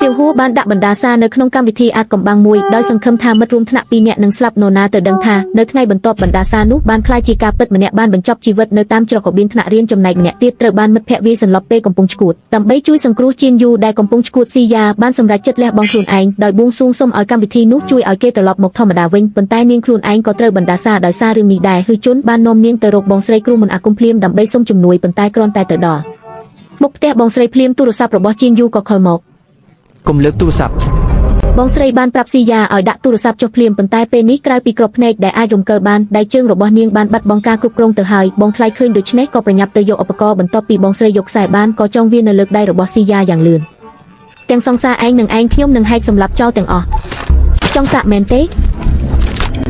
siêu hú ban đạ bẩn đá xa nơi không cam vị thi ạt cầm băng mùi đôi sừng khâm tham mất run thạ pi nhẹ nâng slap nô na từ đằng thà nơi ngay bẩn tọp bẩn đá xa nút ban khai chi ca bật nhẹ ban bẩn chọc chi vật nơi tam chọc của biên thạ riêng trong này nhẹ tiết trời ban mất phe vi sần lọp pe cầm pung chụt tầm bấy chui sừng cru chiên du đai cầm pung chụt si ya ban sầm rải chất lẹ bong khuôn anh đòi buông xung xông ở cam vị thi nút chui ở kê từ lọp một thò mà đào vinh bẩn tai niên khuôn anh có trời bẩn đá xa đòi xa rừng mì đài hư trốn ban nom niên từ rộc bong sấy kru mình akum phim đầm bấy xông chùm nuôi bẩn tai cron tai từ đỏ mục tè bong sấy phim tu sập robot chiên du có khơi một cùng lớp tu sập bong sấy ban prap si ya ở đạ tu sập cho phim bẩn tai pe ní crai pi crop này để ai dùng cơ ban đại chương robot niên ban bắt bong ca cục rong từ hai bong khai khơi được snake cóประnhập từ dọc upco bẩn top pi bong sấy dọc xài ban có trong viên lực đại robot si ya dạng lươn tiếng song xa anh nâng anh khiêm nâng hai sầm lập cho tiếng ở trong sạ mền tế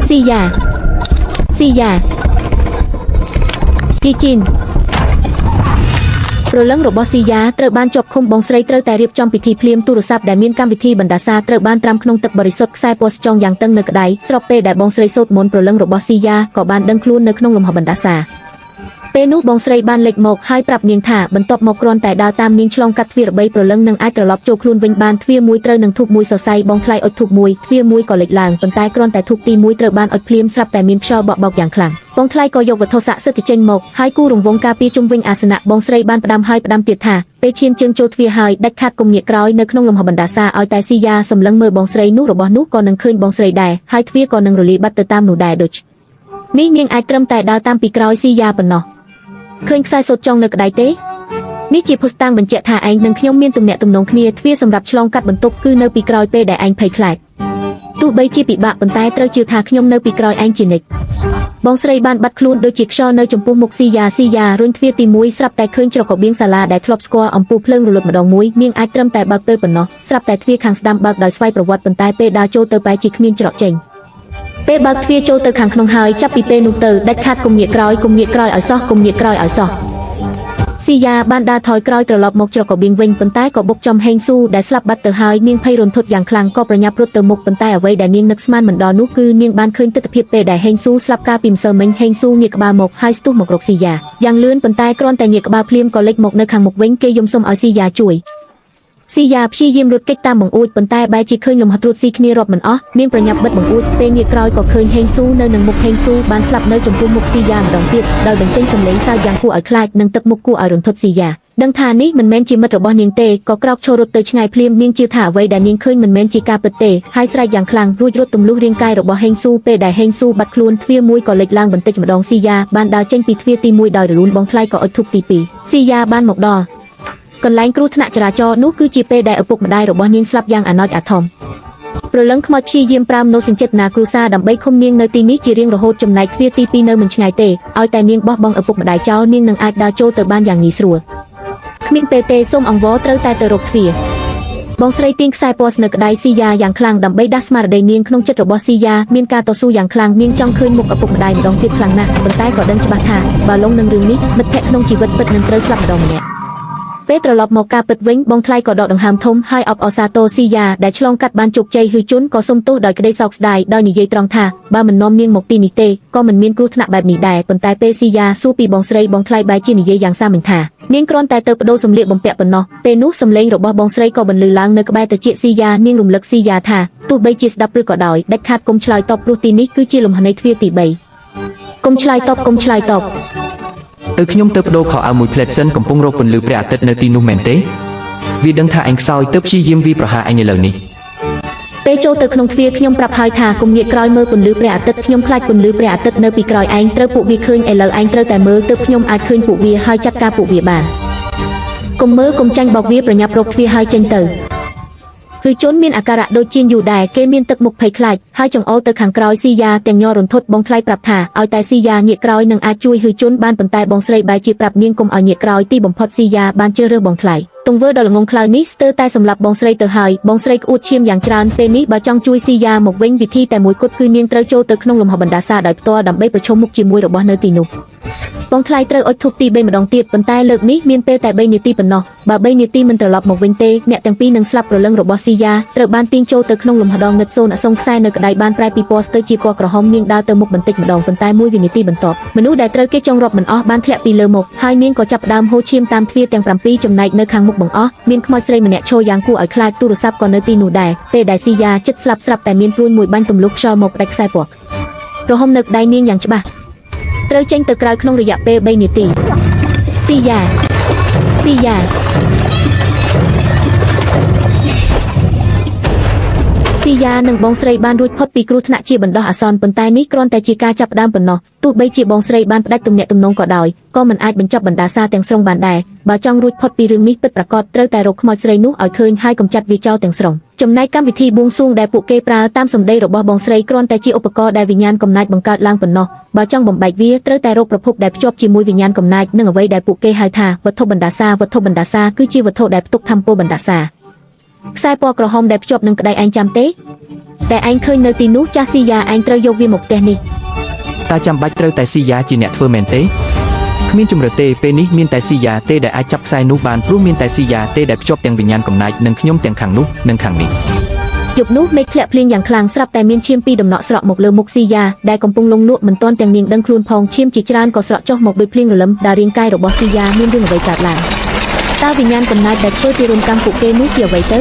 si ya Ki Chin rồi lấn robot si yaត្រូវបានជាប់ឃុំបងស្រីត្រូវតែរៀបចំពិធីភ្លាមទូរស័ព្ទដែលមានកម្មវិធីបណ្ដាសាត្រូវបានត្រាំក្នុងទឹកបរិសុទ្ធខ្សែពណ៌ស្ចងយ៉ាងតឹងនៅក្តៅស្របពេលដែលបងស្រីសូត្រមន្តប្រលឹងរបស់ស៊ីយ៉ាក៏បានដឹងខ្លួននៅក្នុងលំហបណ្ដាសាពេលនោះបងស្រីបានលេចមកហើយប្រាប់នាងថាបន្ទាប់មកគ្រាន់តែដើរតាមនាងឆ្លងកាត់ទ្វារ3ប្រលឹងនឹងអាចត្រឡប់ចូលខ្លួនវិញបានទ្វារមួយត្រូវនឹងធូបមួយសរសៃបងថ្លៃអុចធូបមួយទ្វារមួយក៏លេចឡើងប៉ុន្តែគ្រាន់តែធូបទី1ត្រូវបានអុចភ្លាមស្រាប់តែមានខ្យល់បក់បោកយ៉ាងខ្លាំងបងថ្លៃក៏យកវត្ថុស័ក្តិសិទ្ធិចេញមកហើយគូរង្វង់ការពារជុំវិញអាសនៈបងស្រីបានផ្ដាំហើយផ្ដាំទៀតថាពេលឈានជើងចូលទ្វារហើយដាច់ខាតគុំងាកក្រោយនៅក្នុងលំហបណ្ដាសាឲ្យតែស៊ីយ៉ាសម្លឹងមើលបងស្រីនោះរបស់នោះក៏នឹងឃើញបងស្រីដែរហើយទ្វារក៏នឹងរលាយបាត់ទៅតាមនោះដែរដូចនេះនាងអាចត្រឹមតែដើរតាមពីក្រោយស៊ីយ៉ាប៉ុណ្ណោះឃើញខ្សែសូត្រចងនៅក្តៅទេនេះជាភស្តុតាងបញ្ជាក់ថាឯងនិងខ្ញុំមានទំនាក់ទំនងគ្នាទ្វារសម្រាប់ឆ្លងកាត់បន្ទប់គឺនៅពីក្រោយពេលដែលឯងភ័យខ្លាចទោះបីជាពិបាកប៉ុន្តែត្រូវជឿថាខ្ញុំនៅពីក្រោយឯងជានិច្ចបងស្រីបានបាត់ខ្លួនដូចជាខ្យល់នៅចំពោះមុខស៊ីយ៉ារុញទ្វារទី1ស្រាប់តែឃើញច្រករបៀងសាលាដែលធ្លាប់ស្គាល់អំពូលភ្លើងរលត់ម្ដងមួយនាងអាចត្រឹមតែបើកទៅប៉ុណ្ណោះស្រាប់តែទ្វារខាងស្ដាំបើកដោយស្វ័យប្រវត្តិប៉ុន្តែពេលដើរចូលទៅបែរជាគ្មានច្រកចេញពេលបើកទ្វារចូលទៅខាងក្នុងហើយចាប់ពីពេលនោះទៅដាច់ខាតគុំងាកក្រោយឲ្យសោះគុំងាកក្រោយឲ្យសោះស៊ីយ៉ាបានដើរថយក្រោយត្រឡប់មកច្រករបៀងវិញប៉ុន្តែក៏បុកចំហេងស៊ូដែលស្លាប់បាត់ទៅហើយនាងភ័យរន្ធត់យ៉ាងខ្លាំងក៏ប្រញាប់រត់ទៅមុខប៉ុន្តែអ្វីដែលនាងនឹកស្មានមិនដល់នោះគឺនាងបានឃើញទិដ្ឋភាពពេលដែលហេងស៊ូស្លាប់កាលពីម្សិលមិញហេងស៊ូងាកក្បាលមកហើយស្ទុះមករកស៊ីយ៉ាយ៉ាងលឿនប៉ុន្តែគ្រាន់តែងាកក្បាលភ្លាមក៏លេចមកនៅខាងមុខវិញគេយំសុំឲ្យស៊ីយ៉ាជួយស៊ីយ៉ាព្យាយាមរត់គេចតាមបង្អួចប៉ុន្តែបែរជាឃើញលំហត្រួតស៊ីគ្នារាប់មិនអស់នាងប្រញាប់បិទបង្អួចពេលងាកក្រោយក៏ឃើញហេងស៊ូនៅនឹងមុខហេងស៊ូបានស្លាប់នៅចំពោះមុខស៊ីយ៉ាម្ដងទៀតដោយបញ្ចេញសំឡេងសើចយ៉ាងគួរឲ្យខ្លាចនិងទឹកមុខគួរឲ្យរន្ធត់ស៊ីយ៉ាដឹងថានេះមិនមែនជាមិត្តរបស់នាងទេក៏ក្រោកឈររត់ទៅឆ្ងាយភ្លាមនាងជឿថាអ្វីដែលនាងឃើញមិនមែនជាការពិតទេហើយស្រែកយ៉ាងខ្លាំងរួចរត់ទម្លុះរាងកាយរបស់ហេងស៊ូពេលដែលហេងស៊ូបាត់ខ្លួនទ្វារមួយក៏លេចឡើងបន្តិចម្ដងស៊ីយ៉ាបានដើរចេញពីទ្វារទី1ដោយរលូនបងថ្លៃក៏អុចធូបទី2ស៊ីយ៉ាបានមកដល់កន្លែងគ្រោះថ្នាក់ចរាចរណ៍នោះគឺជាពេលដែលឪពុកម្ដាយរបស់នាងស្លាប់យ៉ាងអាណោចអាធំព្រលឹងខ្មោចព្យាយាមប្រាំនូវសេចក្ដីណាគ្រួសារដើម្បីឃុំនាងនៅទីនេះជារៀងរហូតចំណែកទ្វារទី2នៅមិនឆ្ងាយទេឲ្យតែនាងបោះបង់ឪពុកម្ដាយចោលនាងនឹងអាចដើរចូលទៅបានយ៉ាងងាយស្រួលគ្មានពេលទេសូមអង្វរត្រូវតែទៅរកទ្វារបងស្រីទាញខ្សែពណ៌ស្នៅក្តៅស៊ីយ៉ាយ៉ាងខ្លាំងដើម្បីដាស់ស្មារតីនាងក្នុងចិត្តរបស់ស៊ីយ៉ាមានការតស៊ូយ៉ាងខ្លាំងនាងចង់ឃើញមុខឪពុកម្ដាយម្ដងទៀតខ្លាំងណាស់ប៉ុន្តែក៏ដឹងច្បាស់ថាបើលងនឹងរឿងនេះមិត្តភក្តិក្នុងជីវិតពិតនឹងត្រូវស្លាប់ម្ដងម្នាក់ពេលត្រឡប់មកការពិតវិញបងថ្លៃក៏ដកដង្ហើមធំហើយអបអរសាទរស៊ីយ៉ាដែលឆ្លងកាត់បានជោគជ័យហ៊ឺជុនក៏សុំទោសដោយក្តីសោកស្ដាយដោយនិយាយត្រង់ថាបើមិននាំនាងមកទីនេះទេក៏មិនមានគ្រោះថ្នាក់បែបនេះដែរប៉ុន្តែពេលស៊ីយ៉ាសួរពីបងស្រីបងថ្លៃបែរជានិយាយយ៉ាងសាមញ្ញថានាងគ្រាន់តែទៅបដូរសម្លៀកបំពាក់ប៉ុណ្ណោះពេលនោះសំឡេងរបស់បងស្រីក៏បន្លឺឡើងនៅក្បែរត្រចៀកស៊ីយ៉ានាងរំលឹកស៊ីយ៉ាថាទោះបីជាស្ដាប់ឬក៏ដោយដាច់ខាតកុំឆ្លើយតបព្រោះទីនេះគឺជាលំហនៃទ្វារទី3កុំឆ្លើយតបទៅខ្ញុំទៅបដូរខោអាវមួយផ្លែតសិនកំពុងរកពន្លឺព្រះអាទិត្យនៅទីនោះមែនទេវាដឹងថាអញខ្សោយទៅព្យាយាមវាប្រហារអញឥឡូវនេះពេលចូលទៅក្នុងទ្វារខ្ញុំប្រាប់ហើយថាកុំងាកក្រោយមើលពន្លឺព្រះអាទិត្យខ្ញុំខ្លាចពន្លឺព្រះអាទិត្យនៅពីក្រោយឯងត្រូវពួកវាឃើញឥឡូវឯងត្រូវតែមើលទើបខ្ញុំអាចឃើញពួកវាហើយចាត់ការពួកវាបានកុំមើលកុំចាញ់បោកវាប្រញាប់រកទ្វារហើយចេញទៅគឺជនមានអាការៈដូចជាយូដែរគេមានទឹកមុខភ័យខ្លាចហើយចង្អុលទៅខាងក្រោយស៊ីយ៉ាទាំងញ័ររន្ធត់បងថ្លៃប្រាប់ថាឲ្យតែស៊ីយ៉ាងាកក្រោយនឹងអាចជួយហ៊ឺជនបានប៉ុន្តែបងស្រីបែរជាប្រាប់នាងកុំឲ្យងាកក្រោយទីបំផុតស៊ីយ៉ាបានជ្រើសរើសបងថ្លៃទង្វើដ៏ល្ងង់ខ្លៅនេះស្ទើរតែសម្លាប់បងស្រីទៅហើយបងស្រីក្អួតឈាមយ៉ាងច្រើនពេលនេះបើចង់ជួយស៊ីយ៉ាមកវិញវិធីតែមួយគត់គឺនាងត្រូវចូលទៅក្នុងលំហបណ្ដាសាដោយផ្ទាល់ដើម្បីប្រឈមមុខជាមួយរបស់នៅទីនោះ បងថ្លៃត្រូវអុជធូបទី3ម្ដងទៀតប៉ុន្តែលើកនេះមានពេលតែ3នាទីប៉ុណ្ណោះបើ3នាទីមិនត្រឡប់មកវិញទេអ្នកទាំងពីរនឹងស្លាប់ព្រលឹងរបស់ស៊ីយ៉ាត្រូវបានទាញចូលទៅក្នុងលំហដងងឹតសូនអសងខ្សែនៅក្តាយបានប្រែពីពណ៌ស្ទើរជាពណ៌ក្រហមនាងដើរទៅមុខបន្តិចម្ដងប៉ុន្តែ1វិនាទីបន្ទាប់មនុស្សដែលត្រូវគេចង់រាប់មិនអស់បានធ្លាក់ពីលើមុខហើយនាងក៏ចាប់ផ្ដើមហូរឈាមតាមទ្វារទាំង7ចំណែកនៅខាងមុខបង្អស់មានខ្មោចស្រីម្នាក់ឈរយ៉ាងគួរឲ្យខ្លាចទូរស័ព្ទក៏នៅទីនោះដែរពេលដែលស៊ីយ៉ាជិតស្លាប់ស្រាប់តែមានព្រួញមួយបាញ់ទម្លុះខ្យល់មកផ្ដាច់ខ្សែពណ៌ក្រហមនៅក្តាយនាងយ៉ាងច្បាស់ត្រូវចេញទៅក្រៅក្នុងរយៈពេល3នាទីស៊ីយ៉ានិងបងស្រីបានរួចផុតពីគ្រោះថ្នាក់ជាបណ្ដោះអាសន្នប៉ុន្តែនេះគ្រាន់តែជាការចាប់ផ្ដើមប៉ុណ្ណោះទោះបីជាបងស្រីបានផ្ដាច់ទំនាក់ទំនងក៏ដោយក៏មិនអាចបញ្ចប់បណ្ដាសាទាំងស្រុងបានដែរបើចង់រួចផុតពីរឿងនេះពិតប្រាកដត្រូវតែរកខ្មោចស្រីនោះឲ្យឃើញហើយកំចាត់វាចោលទាំងស្រុងចំណែកកម្មវិធីបួងសួងដែលពួកគេប្រើតាមសម្ដីរបស់បងស្រីគ្រាន់តែជាឧបករណ៍ដែលវិញ្ញាណកំណាចបង្កើតឡើងប៉ុណ្ណោះបើចង់បំបែកវាត្រូវតែរកប្រភពដែលភ្ជាប់ជាមួយវិញ្ញាណកំណាចនិងអ្វីដែលពួកគេហៅថាវត្ថុបណ្ដាសាគឺជាវត្ថុដែលផ្ទុកថាមពលបណ្ដាសាខ្សែពណ៌ក្រហមដែលភ្ជាប់នឹងក្តីឯងចាំទេតែឯងឃើញនៅទីនោះចាស់ស៊ីយ៉ាឯងត្រូវយកវាមកផ្ទះនេះតើចាំបាច់ត្រូវតែស៊ីយ៉ាជាអ្នកធ្វើមែនទេគ្មានជំរឿទេពេលនេះមានតែស៊ីយ៉ាទេដែលអាចចាប់ខ្សែនោះបានព្រោះមានតែស៊ីយ៉ាទេដែលភ្ជាប់ទាំងវិញ្ញាណកំណាចនិងខ្ញុំទាំងខាងនោះនិងខាងនេះយប់នោះមេឃធ្លាក់ភ្លៀងយ៉ាងខ្លាំងស្រាប់តែមានឈាមពីរដំណក់ស្រក់មកលើមុខស៊ីយ៉ាដែលកំពុងលង់លក់មិនទាន់ទាំងនាងដឹងខ្លួនផងឈាមជាច្រើនក៏ស្រក់ចុះមកដោយភ្លៀងរលឹមដល់រាងកាយរបស់ស៊ីយ៉ាមានរឿងអ្វីកើតឡើងតើវិញ្ញាណកំណាចដែលធ្វើជារោមកម្មពួកគេនោះជាអ្វីទៅ